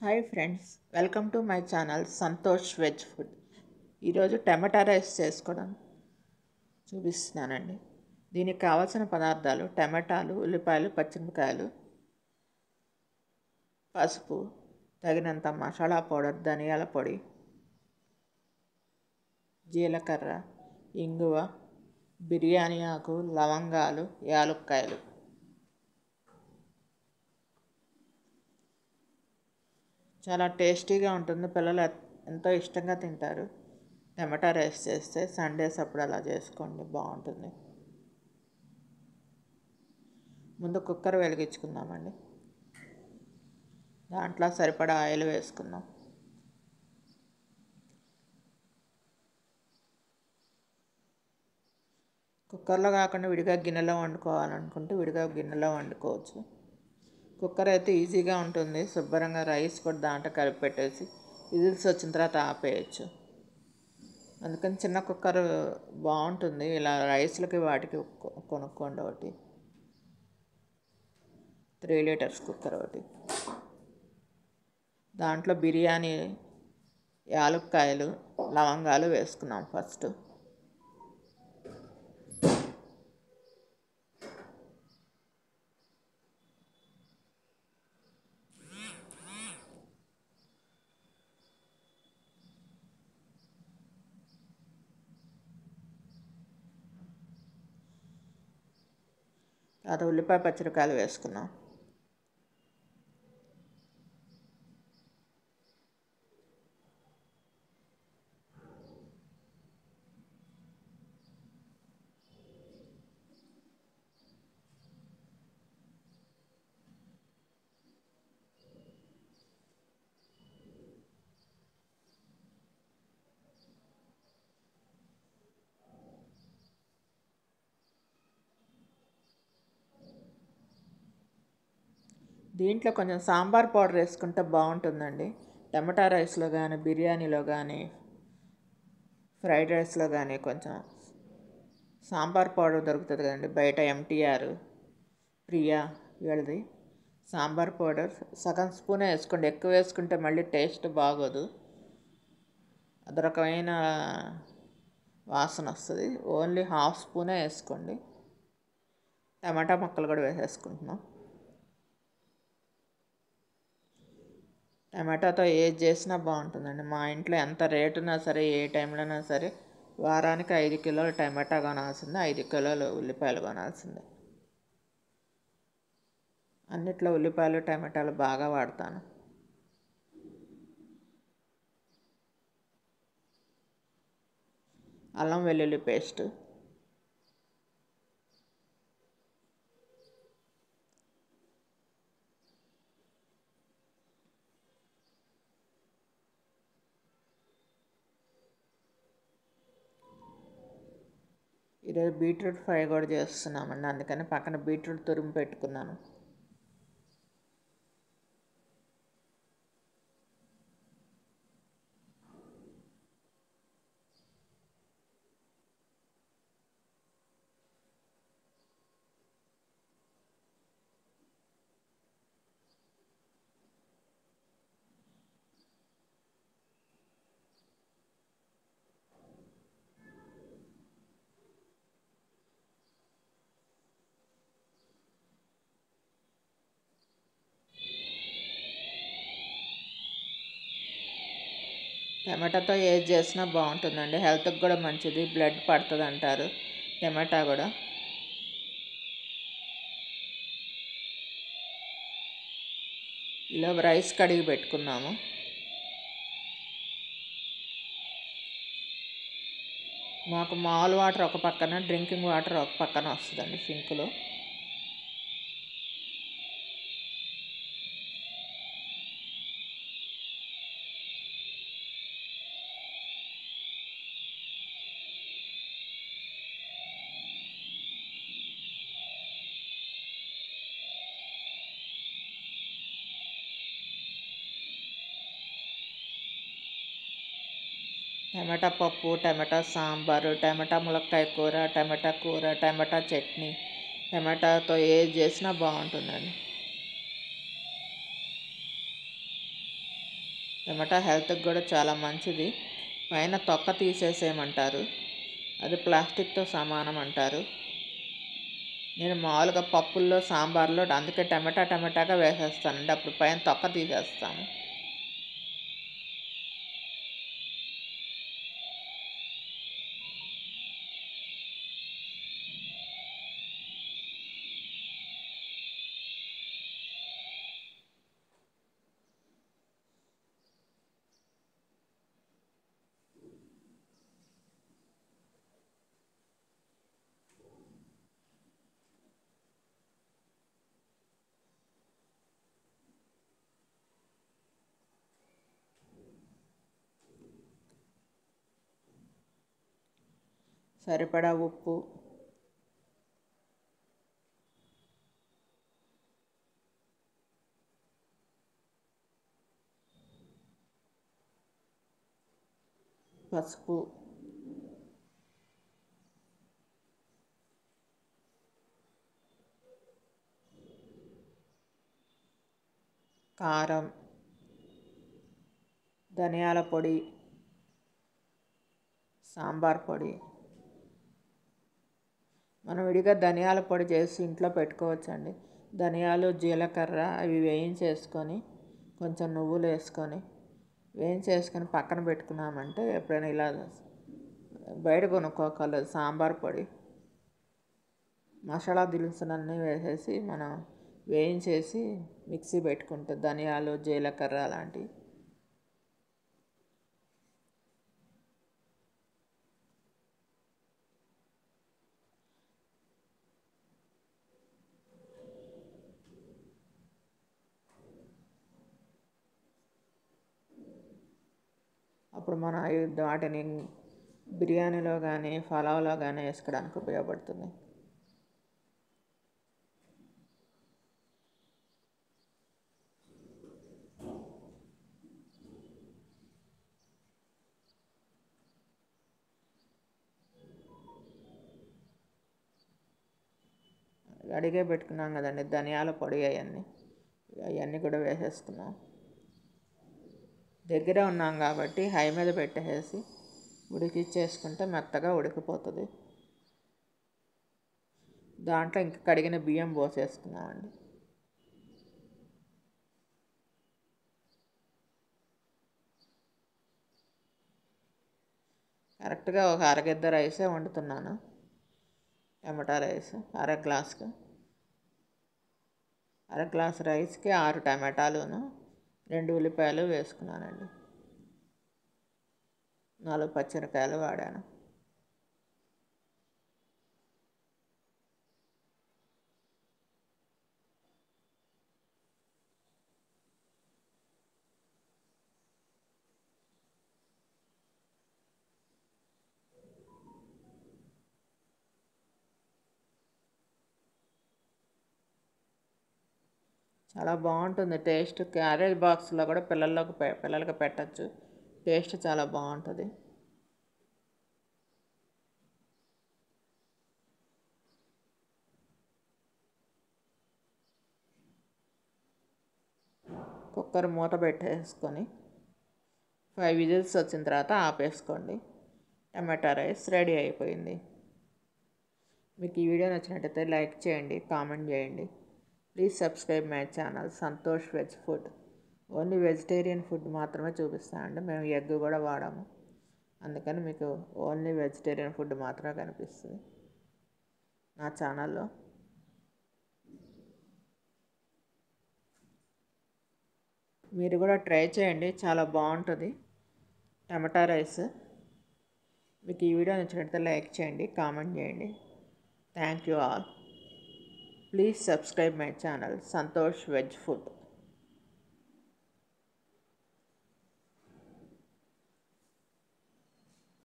Hi friends, welcome to my channel Santosh veg food. ఈరోజు టమాటా rice చేసుకోవడం చూపిస్తున్నానండి. దీనికి కావాల్సిన పదార్థాలు: టమాటాలు, ఉల్లిపాయలు, పచ్చిమిరపకాయలు, పసుపు, తగినంత మసాలా పౌడర్, ధనియాల పొడి, జీలకర్ర, ఇంగువ, బిర్యానీ ఆకు, లవంగాలు, యాలుక్కాయలు. చాలా టేస్టీగా ఉంటుంది. పిల్లలు ఎంతో ఇష్టంగా తింటారు. టమాటా రైస్ చేస్తే సండేస్ అప్పుడు అలా చేసుకోండి, బాగుంటుంది. ముందు కుక్కర్ వెలిగించుకుందామండి. దాంట్లో సరిపడా ఆయిల్ వేసుకుందాం. కుక్కర్లో కాకుండా విడిగా గిన్నెలో వండుకోవాలనుకుంటే విడిగా గిన్నెలో వండుకోవచ్చు. కుక్కర్ అయితే ఈజీగా ఉంటుంది. శుభ్రంగా రైస్ కూడా దాంట్లో కలిపి పెట్టేసి విజిల్స్ వచ్చిన తర్వాత ఆపేయచ్చు. అందుకని చిన్న కుక్కర్ బాగుంటుంది. ఇలా రైస్లకి వాటికి కొనుక్కోండి. ఒకటి 3 లీటర్స్ కుక్కర్ ఒకటి. దాంట్లో బిర్యానీ, యాలుక్కాయలు, లవంగాలు వేసుకున్నాం ఫస్ట్. తర్వాత ఉల్లిపాయ పచ్చిమిరపకాయలు వేసుకున్నాం. దీంట్లో కొంచెం సాంబార్ పౌడర్ వేసుకుంటే బాగుంటుందండి. టమాటా రైస్లో కానీ, బిర్యానీలో కానీ, ఫ్రైడ్ రైస్లో కానీ కొంచెం సాంబార్ పౌడర్ దొరుకుతుంది కదండి బయట. MTR, ప్రియా వీళ్ళది సాంబార్ పౌడర్ సగం స్పూనే వేసుకోండి. ఎక్కువ వేసుకుంటే మళ్ళీ టేస్ట్ బాగోదు, అదొరకమైన వాసన వస్తుంది. ఓన్లీ ½ స్పూనే వేసుకోండి. టమాటా ముక్కలు కూడా వేసేసుకుంటున్నాం. టమాటాతో ఏది చేసినా బాగుంటుందండి. మా ఇంట్లో ఎంత రేటున్నా సరే, ఏ టైంలోనా సరే, వారానికి 5 కిలోలు టమాటా కొనాల్సిందే, 5 కిలోలు ఉల్లిపాయలు కొనాల్సిందే. అన్నిట్లో ఉల్లిపాయలు, టమాటాలు బాగా వాడతాను. అల్లం వెల్లుల్లి పేస్ట్, ఈరోజు బీట్రూట్ ఫ్రై కూడా చేస్తున్నామండి. అందుకని పక్కన బీట్రూట్ తురుము పెట్టుకున్నాను. టమాటాతో ఏది చేసినా బాగుంటుందండి. హెల్త్కి కూడా మంచిది, బ్లడ్ పడుతుంది అంటారు టమాటా కూడా. ఇలా రైస్ కడిగి పెట్టుకున్నాము. మాకు మామూలు వాటర్ ఒక పక్కన, డ్రింకింగ్ వాటర్ ఒక పక్కన వస్తుందండి సింక్లో. టమాటా పప్పు, టమాటా సాంబారు, టమాటా ములక్కాయ కూర, టమాటా కూర, టమాటా చట్నీ, టమాటాతో ఏది చేసినా బాగుంటుందండి. టమాటా హెల్త్కి కూడా చాలా మంచిది. పైన తొక్క తీసేసేయమంటారు, అది ప్లాస్టిక్తో సమానం అంటారు. నేను మామూలుగా పప్పుల్లో సాంబార్లో అందుకే టమాటాగా వేసేస్తానండి, అప్పుడు పైన తొక్క తీసేస్తాను. సరిపడా ఉప్పు, పసుపు, కారం, ధనియాల పొడి, సాంబార్ పొడి. మనం విడిగా ధనియాల పొడి చేసి ఇంట్లో పెట్టుకోవచ్చండి. ధనియాలు, జీలకర్ర అవి వేయించేసుకొని కొంచెం నువ్వులు వేయించేసుకొని పక్కన పెట్టుకున్నామంటే ఎప్పుడైనా ఇలా బయట కొనుక్కోగలదు సాంబార్ పొడి. మసాలా దినుసులన్నీ వేసేసి మనం వేయించేసి మిక్సీ పెట్టుకుంటే ధనియాలు, జీలకర్ర అలాంటివి. అప్పుడు మనం వాటిని బిర్యానీలో కానీ పలావ్లో కానీ వేసుకోవడానికి ఉపయోగపడుతుంది. అడిగే పెట్టుకున్నాం కదండి ధనియాల పొడి, అవన్నీ కూడా వేసేసుకున్నాం. దగ్గరే ఉన్నాం కాబట్టి హై మీద పెట్టేసి ఉడికిచ్చేసుకుంటే మెత్తగా ఉడికిపోతుంది. దాంట్లో ఇంక కడిగిన బియ్యం పోసేసుకున్నామండి. కరెక్ట్గా ఒక అరగిద్ద రైసే వండుతున్నాను. టమాటా రైస్ అర గ్లాసు రైస్కి 6 టమాటాలును 2 ఉల్లిపాయలు వేసుకున్నానండి. 4 పచ్చిమిరకాయలు వాడాను. చాలా బాగుంటుంది టేస్ట్. క్యారేజ్ బాక్స్లో కూడా పిల్లలకి పెట్టచ్చు. టేస్ట్ చాలా బాగుంటుంది. కుక్కర్ మూత పెట్టేసుకొని 5 విజిల్స్ వచ్చిన తర్వాత ఆపేసుకోండి. టమాటా రైస్ రెడీ అయిపోయింది. మీకు ఈ వీడియో నచ్చినట్టయితే లైక్ చేయండి, కామెంట్ చేయండి. Please subscribe my channel Santosh veg food. Only vegetarian food మాత్రమే చూపిస్తానండి, మేము ఎగ్ కూడా వాడాము. అందుకని మీకు ఓన్లీ వెజిటేరియన్ ఫుడ్ మాత్రమే కనిపిస్తుంది నా ఛానల్లో. మీరు కూడా ట్రై చేయండి, చాలా బాగుంటుంది టమాటా రైస్. మీకు ఈ వీడియో నచ్చినట్లయితే లైక్ చేయండి, కామెంట్ చేయండి. Thank you all. Please subscribe my channel Santosh veg food.